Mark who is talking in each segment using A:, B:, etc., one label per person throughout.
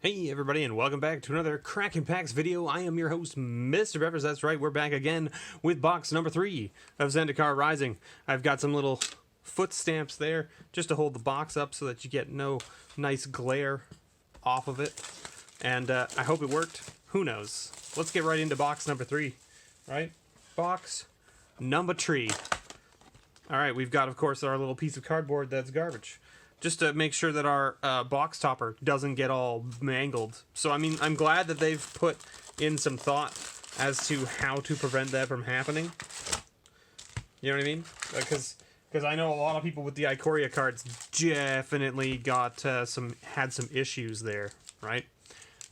A: Hey everybody, and welcome back to another Cracking Packs video. I am your host, MrBevers. That's right, we're back again with box number 3 of Zendikar Rising. I've got some little foot stamps there just to hold the box up so that you get no nice glare off of it. And I hope it worked. Who knows? Let's get right into box number 3, right? Box number 3. Alright, we've got, of course, our little piece of cardboard that's garbage. Just to make sure that our box topper doesn't get all mangled. So, I mean, I'm glad that they've put in some thought as to how to prevent that from happening. You know what I mean? Because I know a lot of people with the Ikoria cards definitely got had some issues there, right?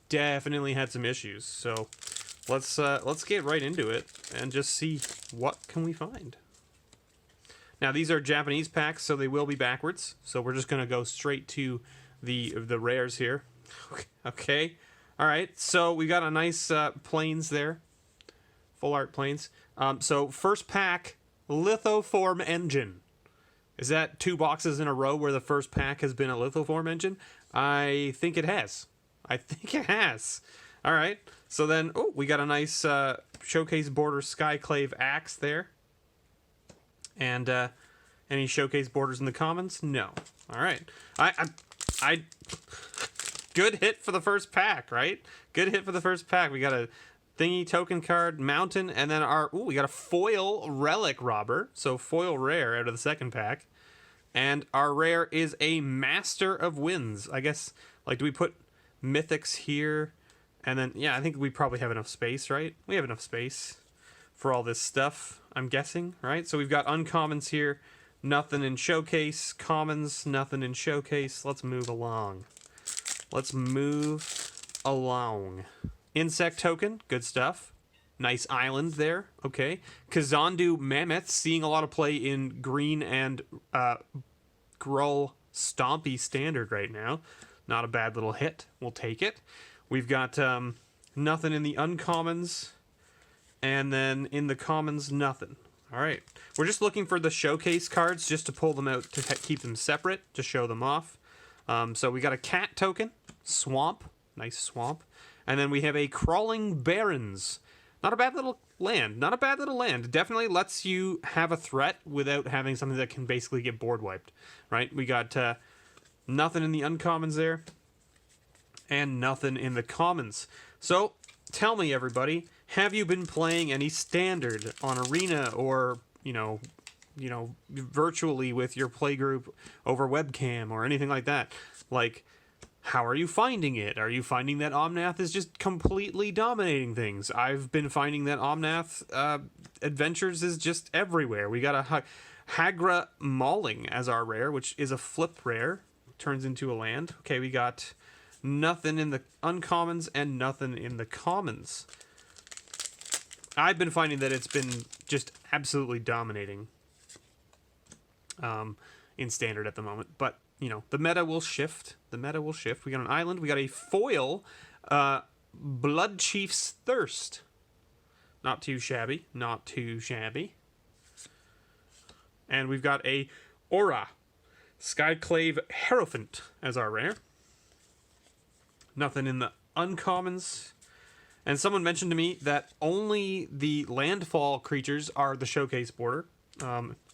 A: Definitely had some issues. So, let's get right into it and just see what can we find. Now, these are Japanese packs, so they will be backwards. So we're just going to go straight to the rares here. Okay. All right. So we got a nice planes there. Full art planes. So first pack, Lithoform Engine. Is that 2 boxes in a row where the first pack has been a Lithoform Engine? I think it has. I think it has. All right. So then, oh, we got a nice Showcase Border Skyclave Axe there. And any showcase borders in the commons? No. All right. I good hit for the first pack, right? Good hit for the first pack. We got a thingy token card, mountain, and then we got a foil relic robber. So foil rare out of the second pack. And our rare is a Master of Winds. I guess, like, do we put mythics here? And then, yeah, I think we probably have enough space, right? We have enough space for all this stuff, I'm guessing, right? So we've got uncommons here, nothing in showcase, commons, nothing in showcase. Let's move along. Let's move along. Insect token, good stuff. Nice island there, okay. Kazandu Mammoth, seeing a lot of play in green and Gruul Stompy standard right now. Not a bad little hit, we'll take it. We've got nothing in the uncommons. And then in the commons, nothing. All right. We're just looking for the showcase cards just to pull them out to keep them separate, to show them off. So we got a cat token, swamp, nice swamp. And then we have a Crawling Barrens. Not a bad little land. Not a bad little land. Definitely lets you have a threat without having something that can basically get board wiped, right? We got nothing in the uncommons there. And nothing in the commons. So, tell me, everybody, have you been playing any standard on Arena or, you know, virtually with your playgroup over webcam or anything like that? Like, how are you finding it? Are you finding that Omnath is just completely dominating things? I've been finding that Omnath Adventures is just everywhere. We got a Hagra Mauling as our rare, which is a flip rare. Turns into a land. Okay, we got nothing in the uncommons and nothing in the commons. I've been finding that it's been just absolutely dominating in standard at the moment. But, you know, the meta will shift. The meta will shift. We got an island. We got a foil Blood Chief's Thirst. Not too shabby. Not too shabby. And we've got a Aura Skyclave Hierophant as our rare. Nothing in the uncommons. And someone mentioned to me that only the landfall creatures are the showcase border.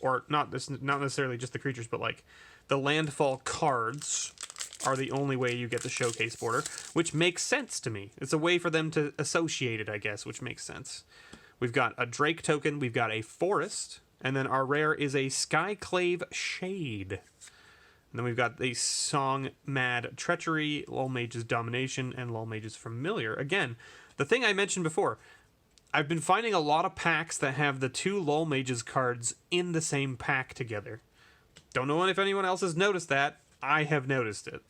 A: Or not necessarily just the creatures, but like the landfall cards are the only way you get the showcase border, which makes sense to me. It's a way for them to associate it, I guess, which makes sense. We've got a Drake token, we've got a Forest, and then our rare is a Skyclave Shade. And then we've got the Song Mad Treachery, Lull Mage's Domination, and Lull Mage's Familiar. Again, the thing I mentioned before, I've been finding a lot of packs that have the 2 Lull Mage's cards in the same pack together. Don't know if anyone else has noticed that. I have noticed it.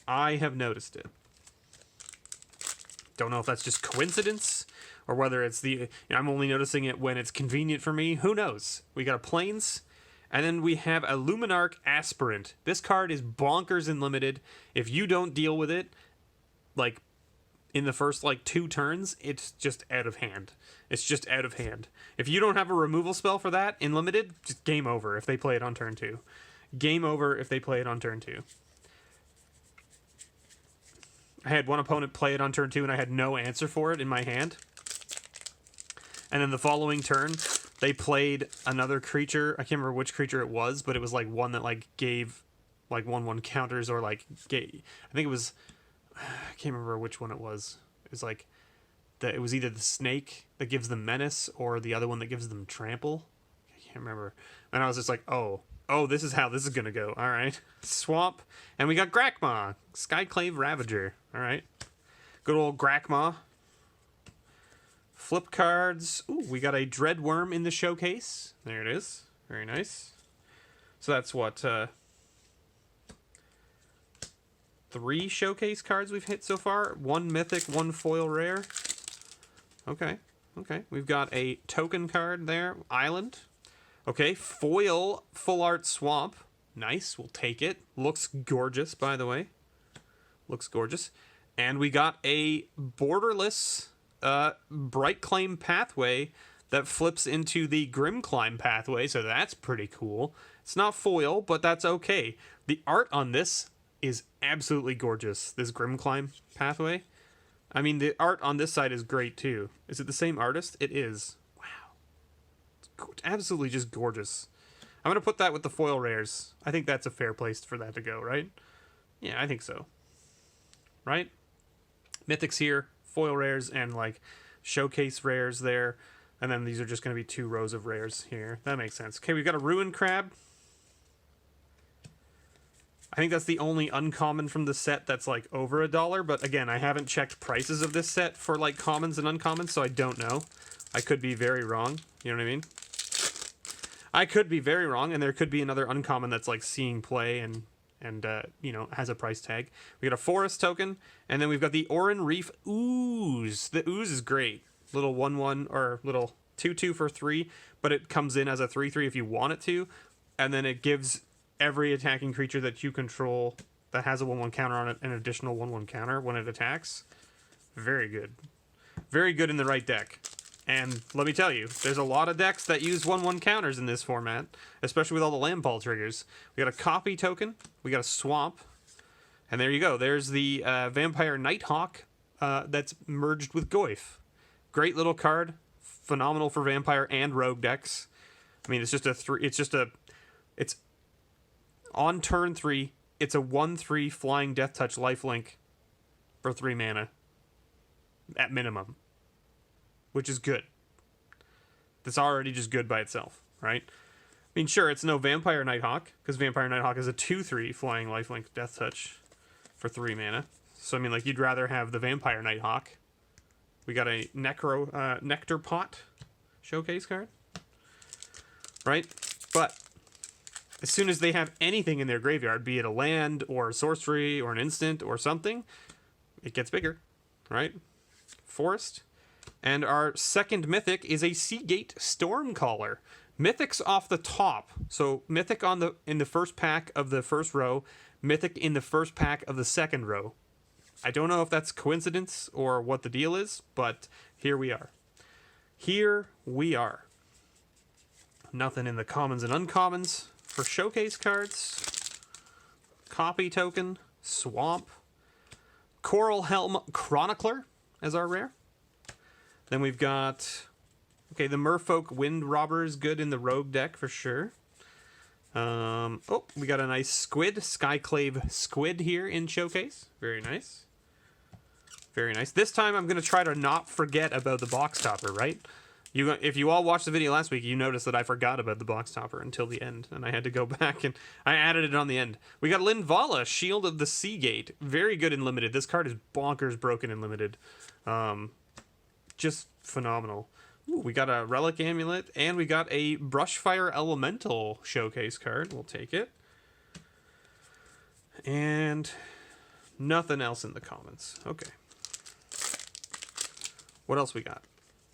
A: I have noticed it. Don't know if that's just coincidence, or whether it's I'm only noticing it when it's convenient for me. Who knows? We got a Plains. And then we have a Luminarch Aspirant. This card is bonkers in limited. If you don't deal with it, like, in the first, 2 turns, it's just out of hand. It's just out of hand. If you don't have a removal spell for that in limited, just game over if they play it on turn 2. Game over if they play it on turn 2. I had one opponent play it on turn 2, and I had no answer for it in my hand. And then the following turn, they played another creature. I can't remember which creature it was, but it was like one that like gave like 1/1 counters, or like gave, I think it was, I can't remember which one it was. It was like it was either the snake that gives them menace or the other one that gives them trample. I can't remember. And I was just like, oh, this is how this is gonna go. All right, swamp, and we got Grakmaw, Skyclave Ravager. All right, good old Grakmaw. Flip cards. Ooh, we got a Dreadworm in the showcase. There it is. Very nice. So that's what, 3 showcase cards we've hit so far. 1 mythic, 1 foil rare. Okay. Okay. We've got a token card there. Island. Okay. Foil full art swamp. Nice. We'll take it. Looks gorgeous, by the way. Looks gorgeous. And we got a borderless Bright Claim pathway that flips into the Grim Climb pathway, so that's pretty cool. It's not foil, but that's okay. The art on this is absolutely gorgeous, this Grim Climb pathway. I mean, the art on this side is great too. Is it the same artist? It is. Wow. It's absolutely just gorgeous. I'm going to put that with the foil rares. I think that's a fair place for that to go, right? Yeah, I think so. Right? Mythics here. Foil rares and like showcase rares there, and then these are just going to be 2 rows of rares here. That makes sense. Okay, we've got a Ruin Crab. I think that's the only uncommon from the set that's like over $1, but again, I haven't checked prices of this set for like commons and uncommons, so I don't know. I could be very wrong. You know what I mean? I could be very wrong, and there could be another uncommon that's like seeing play and you know, has a price tag. We got a forest token, and then we've got the Oran Reef Ooze. The Ooze is great. Little 1/1 or little 2/2 for 3, but it comes in as a 3/3 if you want it to, and then it gives every attacking creature that you control that has a 1/1 counter on it an additional 1/1 counter when it attacks. Very good. Very good in the right deck. And let me tell you, there's a lot of decks that use 1/1 counters in this format, especially with all the landfall triggers. We got a copy token, we got a swamp, and there you go. There's the Vampire Nighthawk that's merged with Goyf. Great little card, phenomenal for Vampire and Rogue decks. I mean, it's just it's on turn 3. It's a 1/3 flying Death Touch lifelink for 3 mana at minimum, which is good. That's already just good by itself, right? I mean, sure, it's no Vampire Nighthawk, because Vampire Nighthawk is a 2/3 flying lifelink Death Touch for 3 mana. So, I mean, like, you'd rather have the Vampire Nighthawk. We got a Nectar Pot showcase card, right? But as soon as they have anything in their graveyard, be it a land or a sorcery or an instant or something, it gets bigger, right? Forest. And our second mythic is a Seagate Stormcaller. Mythics off the top. So mythic in the first pack of the first row, mythic in the first pack of the second row. I don't know if that's coincidence or what the deal is, but here we are. Here we are. Nothing in the commons and uncommons for showcase cards. Copy token, swamp, Coral Helm Chronicler as our rare. Then we've got, okay, the Merfolk Wind Robber is good in the Rogue deck for sure. Oh, we got a nice Squid, Skyclave Squid here in showcase. Very nice. Very nice. This time I'm going to try to not forget about the box topper, right? If you all watched the video last week, you noticed that I forgot about the box topper until the end, and I had to go back and I added it on the end. We got Linvala, Shield of the Seagate. Very good in limited. This card is bonkers broken in limited. Just phenomenal. Ooh, we got a Relic Amulet, and we got a Brushfire Elemental showcase card. We'll take it. And nothing else in the commons. Okay. What else we got?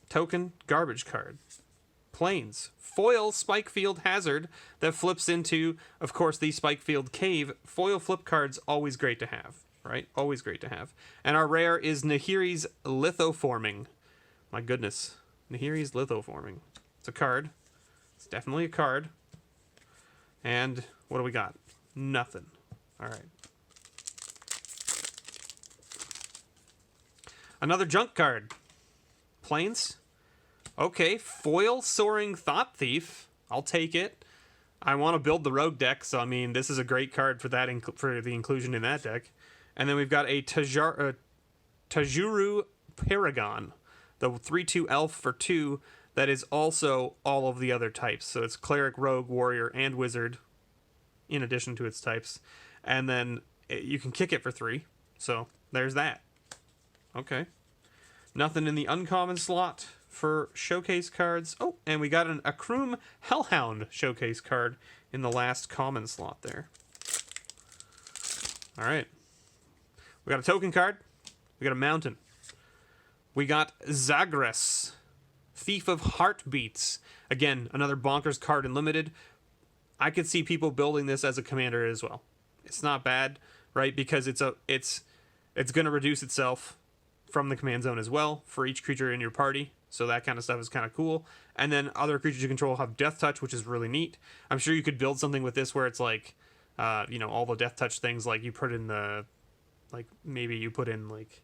A: Token, garbage card. Plains. Foil Spikefield Hazard that flips into, of course, the Spikefield Cave. Foil flip cards, always great to have, right? Always great to have. And our rare is Nahiri's Lithoforming. My goodness. Nahiri's Lithoforming. It's a card. It's definitely a card. And what do we got? Nothing. All right. Another junk card. Plains. Okay, foil Soaring Thought Thief. I'll take it. I want to build the rogue deck, so I mean, this is a great card for that for the inclusion in that deck. And then we've got a Tajuru Paragon, the 3/2 elf for 2 that is also all of the other types. So it's cleric, rogue, warrior, and wizard in addition to its types. And then you can kick it for 3. So there's that. Okay. Nothing in the uncommon slot for showcase cards. Oh, and we got an Akrum Hellhound showcase card in the last common slot there. All right. We got a token card. We got a mountain. We got Zagres, Thief of Heartbeats. Again, another bonkers card in limited. I could see people building this as a commander as well. It's not bad, right? Because it's going to reduce itself from the command zone as well for each creature in your party. So that kind of stuff is kind of cool. And then other creatures you control have Death Touch, which is really neat. I'm sure you could build something with this where it's like, all the Death Touch things, like you put in the, like maybe you put in like,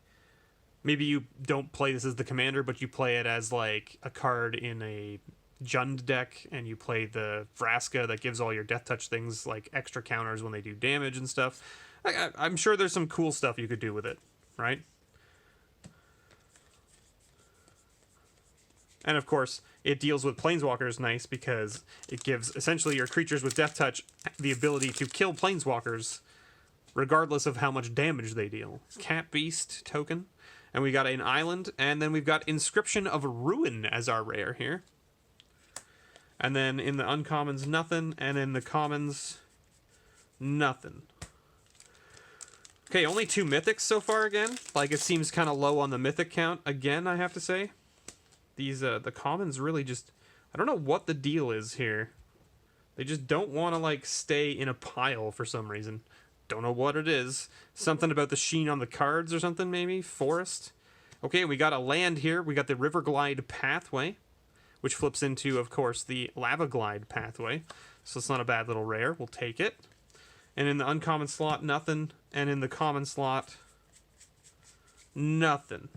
A: maybe you don't play this as the commander, but you play it as like a card in a Jund deck, and you play the Vraska that gives all your Death Touch things like extra counters when they do damage and stuff. I'm sure there's some cool stuff you could do with it, right? And of course, it deals with Planeswalkers nice because it gives essentially your creatures with Death Touch the ability to kill Planeswalkers regardless of how much damage they deal. Cat Beast token. And we got an island, and then we've got Inscription of Ruin as our rare here. And then in the uncommons, nothing, and in the commons, nothing. Okay, only 2 mythics so far again. Like, it seems kind of low on the mythic count again, I have to say. These, the commons really just, I don't know what the deal is here. They just don't want to, like, stay in a pile for some reason. Don't know what it is. Something about the sheen on the cards or something, maybe? Forest. Okay, we got a land here. We got the Riverglide Pathway, which flips into, of course, the Lava Glide Pathway. So it's not a bad little rare. We'll take it. And in the uncommon slot, nothing. And in the common slot, nothing.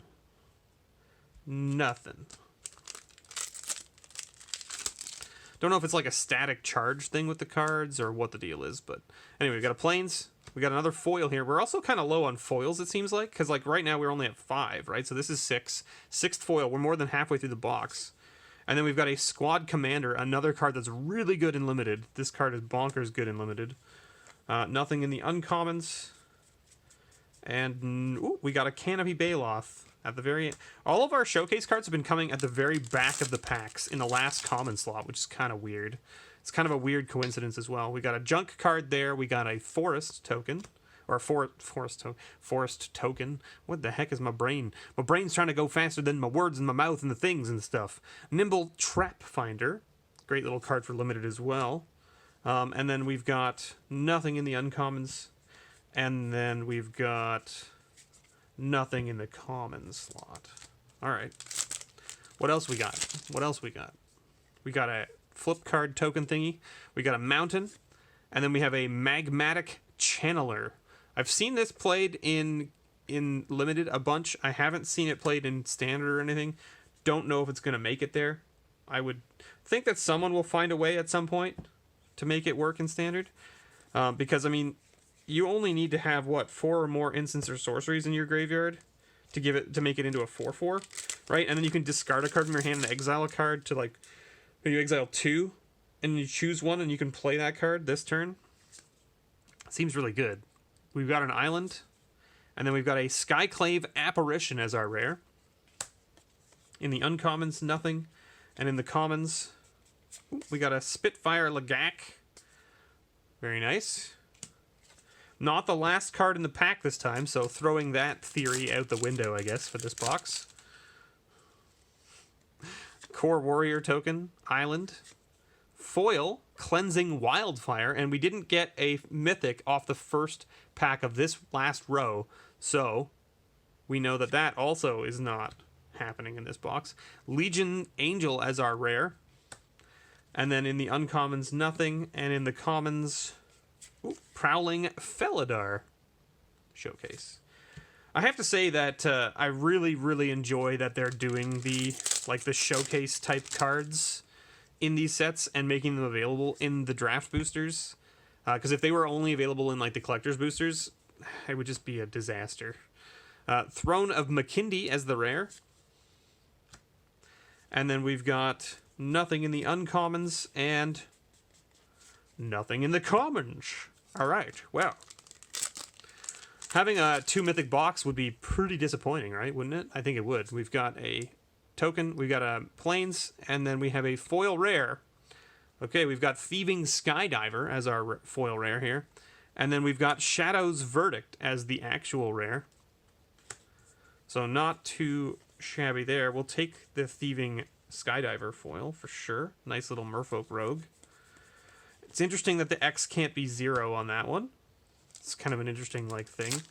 A: Nothing. Don't know if it's like a static charge thing with the cards or what the deal is, but anyway, we got a Plains. We got another foil here. We're also kind of low on foils, it seems like, because like right now we're only at 5, right? So this is 6. 6th foil. We're more than halfway through the box. And then we've got a Squad Commander, another card that's really good in limited. This card is bonkers good in limited. Nothing in the uncommons. And ooh, we got a Canopy Baloth at the very end. All of our showcase cards have been coming at the very back of the packs in the last common slot, which is kind of weird. It's kind of a weird coincidence as well. We got a junk card there. We got a forest token. Or forest token. What the heck is my brain? My brain's trying to go faster than my words and my mouth and the things and stuff. Nimble Trap Finder. Great little card for limited as well. And then we've got nothing in the uncommons. And then we've got nothing in the common slot. Alright. What else we got? What else we got? We got a flip card token thingy. We got a mountain. And then we have a Magmatic Channeler. I've seen this played in limited a bunch. I haven't seen it played in standard or anything. Don't know if it's going to make it there. I would think that someone will find a way at some point to make it work in standard. Because, I mean, you only need to have, what, 4 or more instants or sorceries in your graveyard to make it into a 4/4, right? And then you can discard a card from your hand and exile a card to, like, you exile 2, and you choose one, and you can play that card this turn. Seems really good. We've got an island, and then we've got a Skyclave Apparition as our rare. In the uncommons, nothing. And in the commons, we got a Spitfire Lagak. Very nice. Not the last card in the pack this time, so throwing that theory out the window, I guess, for this box. Core Warrior token, Island. Foil, Cleansing Wildfire, and we didn't get a mythic off the first pack of this last row, so we know that that also is not happening in this box. Legion Angel as our rare, and then in the uncommons, nothing, and in the commons, Prowling Felidar showcase. I have to say that I really, really enjoy that they're doing the showcase type cards in these sets and making them available in the draft boosters. Because if they were only available in like the collector's boosters, it would just be a disaster. Throne of Makindi as the rare. And then we've got nothing in the uncommons and nothing in the commons. All right, well. Having a 2 mythic box would be pretty disappointing, right? Wouldn't it? I think it would. We've got a token, we've got a plains, and then we have a foil rare. Okay, we've got Thieving Skydiver as our foil rare here. And then we've got Shadow's Verdict as the actual rare. So not too shabby there. We'll take the Thieving Skydiver foil for sure. Nice little Merfolk Rogue. It's interesting that the X can't be 0 on that one. It's kind of an interesting thing.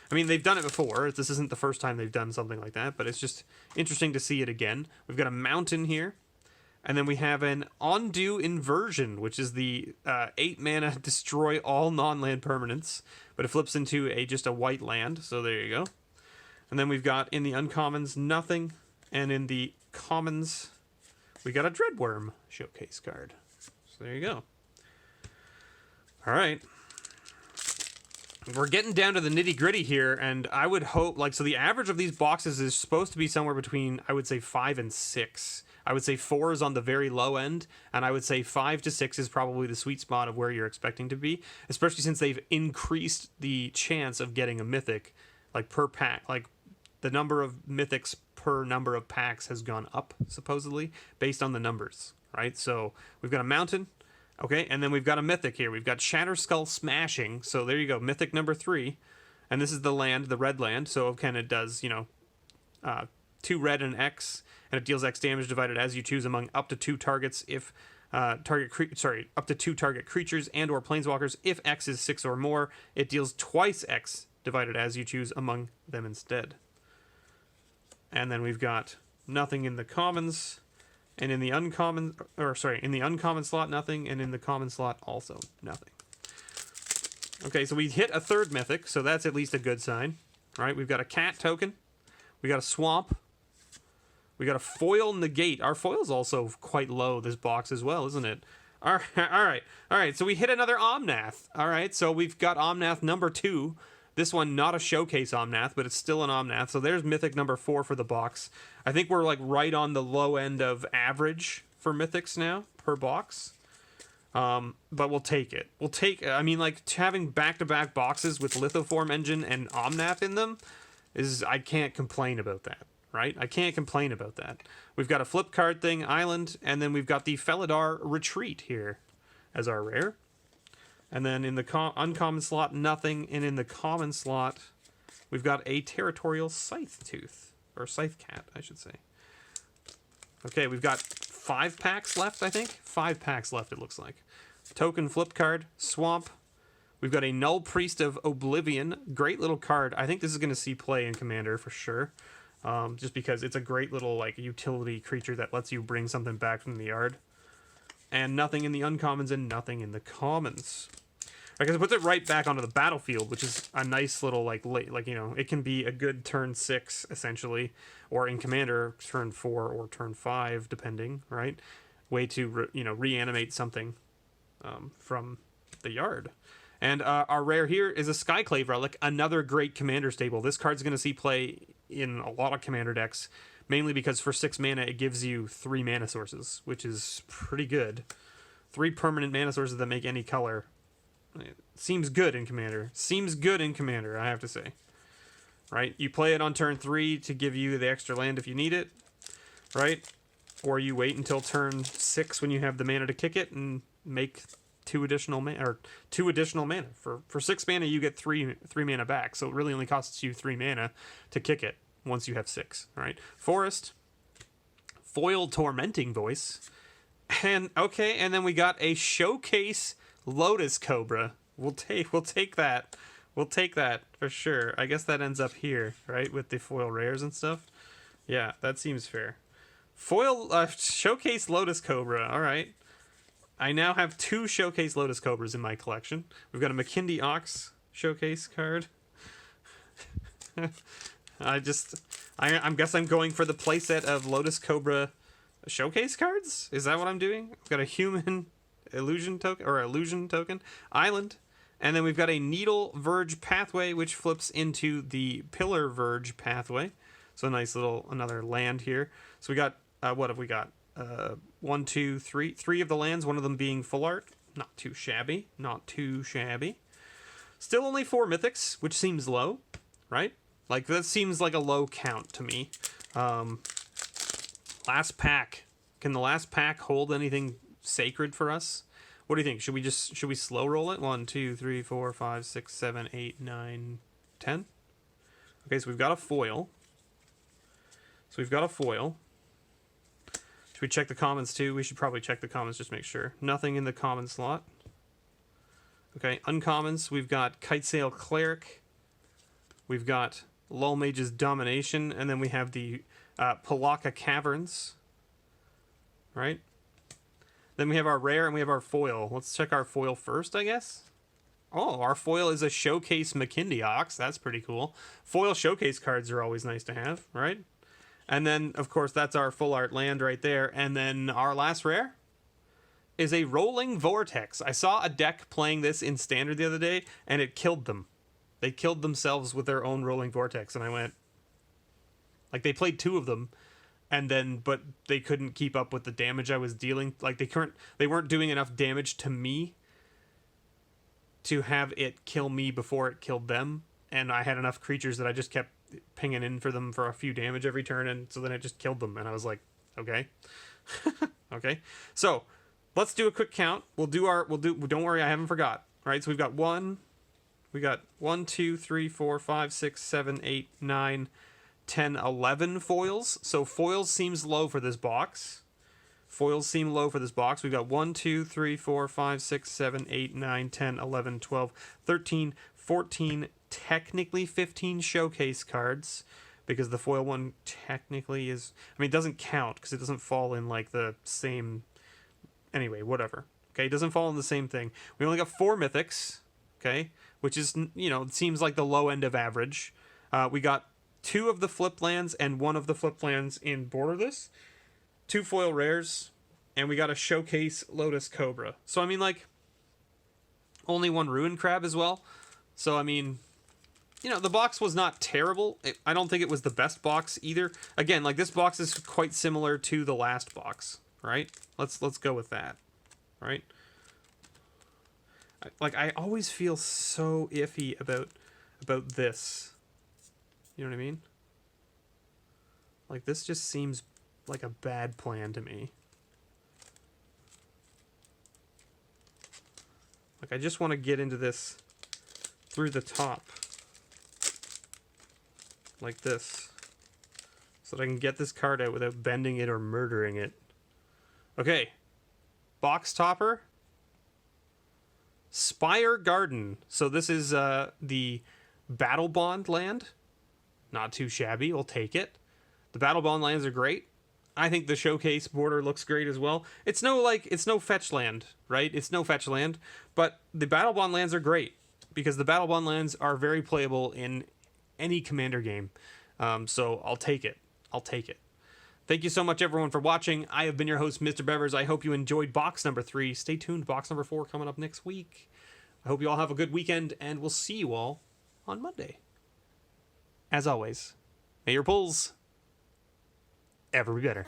A: I mean, they've done it before. This isn't the first time they've done something like that, but it's just interesting to see it again. We've got a mountain here. And then we have an Ondu Inversion, which is the 8 mana destroy all non-land permanents, but it flips into just a white land, so there you go. And then we've got in the uncommons, nothing, and in the commons, we got a Dreadworm showcase card. So there you go. All right. We're getting down to the nitty-gritty here, and I would hope, so the average of these boxes is supposed to be somewhere between, I would say, 5 and 6. I would say 4 is on the very low end, and I would say 5 to 6 is probably the sweet spot of where you're expecting to be, especially since they've increased the chance of getting a mythic, per pack. The number of mythics per number of packs has gone up, supposedly, based on the numbers, right? So we've got a mountain. Okay, and then we've got a mythic here. We've got Shatterskull Smashing. So there you go, mythic number 3. And this is the land, the red land. So it kind of does, 2 red and X, and it deals X damage divided as you choose among up to 2 targets if up to 2 target creatures and or planeswalkers. If X is 6 or more, it deals twice X divided as you choose among them instead. And then we've got nothing in the commons. And in the uncommon, in the uncommon slot, nothing, and in the common slot, also nothing. Okay, so we hit a 3rd mythic, so that's at least a good sign. All right, we've got a cat token, we got a swamp, we got a foil negate. Our foil's also quite low, this box as well, isn't it? All right, so we hit another Omnath. All right, so we've got Omnath number 2. This one, not a showcase Omnath, but it's still an Omnath. So there's Mythic number 4 for the box. I think we're right on the low end of average for Mythics now per box. But we'll take it. Having back-to-back boxes with Lithoform Engine and Omnath in them I can't complain about that, right? I can't complain about that. We've got a flip card thing, Island, and then we've got the Felidar Retreat here as our rare. And then in the uncommon slot, nothing. And in the common slot, we've got a Territorial Scythe Tooth. Or Scythe Cat, I should say. Okay, we've got 5 packs left, I think. 5 packs left, it looks like. Token flip card, Swamp. We've got a Null Priest of Oblivion. Great little card. I think this is going to see play in Commander for sure. Just because it's a great little utility creature that lets you bring something back from the yard. And nothing in the uncommons and nothing in the commons. Because it puts it right back onto the battlefield, which is a nice little it can be a good turn 6 essentially, or in Commander turn 4 or turn 5 depending, right? Way to reanimate something from the yard. And our rare here is a Skyclave Relic, another great Commander staple. This card's going to see play in a lot of Commander decks. Mainly because for 6 mana, it gives you 3 mana sources, which is pretty good. 3 permanent mana sources that make any color. It seems good in Commander. Seems good in Commander, I have to say. Right? You play it on turn 3 to give you the extra land if you need it. Right? Or you wait until turn 6 when you have the mana to kick it and make 2 additional mana. For 6 mana, you get 3 mana back. So it really only costs you 3 mana to kick it. Once you have 6, right? Forest, foil Tormenting Voice, and then we got a showcase Lotus Cobra. We'll take that. We'll take that for sure. I guess that ends up here, right, with the foil rares and stuff. Yeah, that seems fair. Foil showcase Lotus Cobra. All right. I now have 2 showcase Lotus Cobras in my collection. We've got a Makindi Ox showcase card. I guess I'm going for the playset of Lotus Cobra showcase cards. Is that what I'm doing? I've got a human illusion token island, and then we've got a Needle Verge pathway, which flips into the Pillar Verge pathway. So nice little another land here. So we got what have we got? 1, 2, 3. 3 of the lands. One of them being full art. Not too shabby. Not too shabby. Still only 4 mythics, which seems low, right? Like, that seems like a low count to me. Last pack. Can the last pack hold anything sacred for us? What do you think? Should we slow roll it? 1, 2, 3, 4, 5, 6, 7, 8, 9, 10. Okay, so we've got a foil. Should we check the commons too? We should probably check the commons just to make sure. Nothing in the common slot. Okay, uncommons. We've got Kitesail Cleric. We've got Lull Mage's Domination, and then we have the Palaka Caverns, right? Then we have our rare and we have our foil. Let's check our foil first, I guess. Oh, our foil is a Showcase McKinley Ox. That's pretty cool. Foil showcase cards are always nice to have, right? And then, of course, that's our full art land right there. And then our last rare is a Rolling Vortex. I saw a deck playing this in Standard the other day, and it killed them. They killed themselves with their own Rolling Vortex, and I went... Like, they played 2 of them, and then... But they couldn't keep up with the damage I was dealing. Like, they weren't doing enough damage to me to have it kill me before it killed them. And I had enough creatures that I just kept pinging in for them for a few damage every turn, and so then it just killed them. And I was like, okay. Okay. So, let's do a quick count. Don't worry, I haven't forgot. All right, so we've got 1, 2, 3, 4, 5, 6, 7, 8, 9, 10, 11 foils. So foils seems low for this box. Foils seem low for this box. We've got 1, 2, 3, 4, 5, 6, 7, 8, 9, 10, 11, 12, 13, 14, technically 15 showcase cards, because the foil one technically is... I mean, it doesn't count because it doesn't fall in like the same... Anyway, whatever. Okay, it doesn't fall in the same thing. We only got 4 mythics, okay, which is, you know, it seems like the low end of average. We got 2 of the flip lands and 1 of the flip lands in borderless, 2 foil rares, and we got a showcase Lotus Cobra. So, I mean, like, only 1 Ruin Crab as well. So, I mean, you know, the box was not terrible. I don't think it was the best box either. Again, like, this box is quite similar to the last box, right? Let's go with that, right? I always feel so iffy about this. You know what I mean? Like, this just seems like a bad plan to me. Like, I just want to get into this through the top. Like this. So that I can get this card out without bending it or murdering it. Okay. Box topper. Spire Garden. So this is the Battle Bond land. Not too shabby. We'll take it. The Battle Bond lands are great. I think the showcase border looks great as well. It's no fetch land, right? It's no fetch land, but the Battle Bond lands are great because the Battle Bond lands are very playable in any Commander game. So I'll take it. I'll take it. Thank you so much, everyone, for watching. I have been your host, MrBevers. I hope you enjoyed box number 3. Stay tuned. Box number 4 coming up next week. I hope you all have a good weekend, and we'll see you all on Monday. As always, may your pulls ever be better.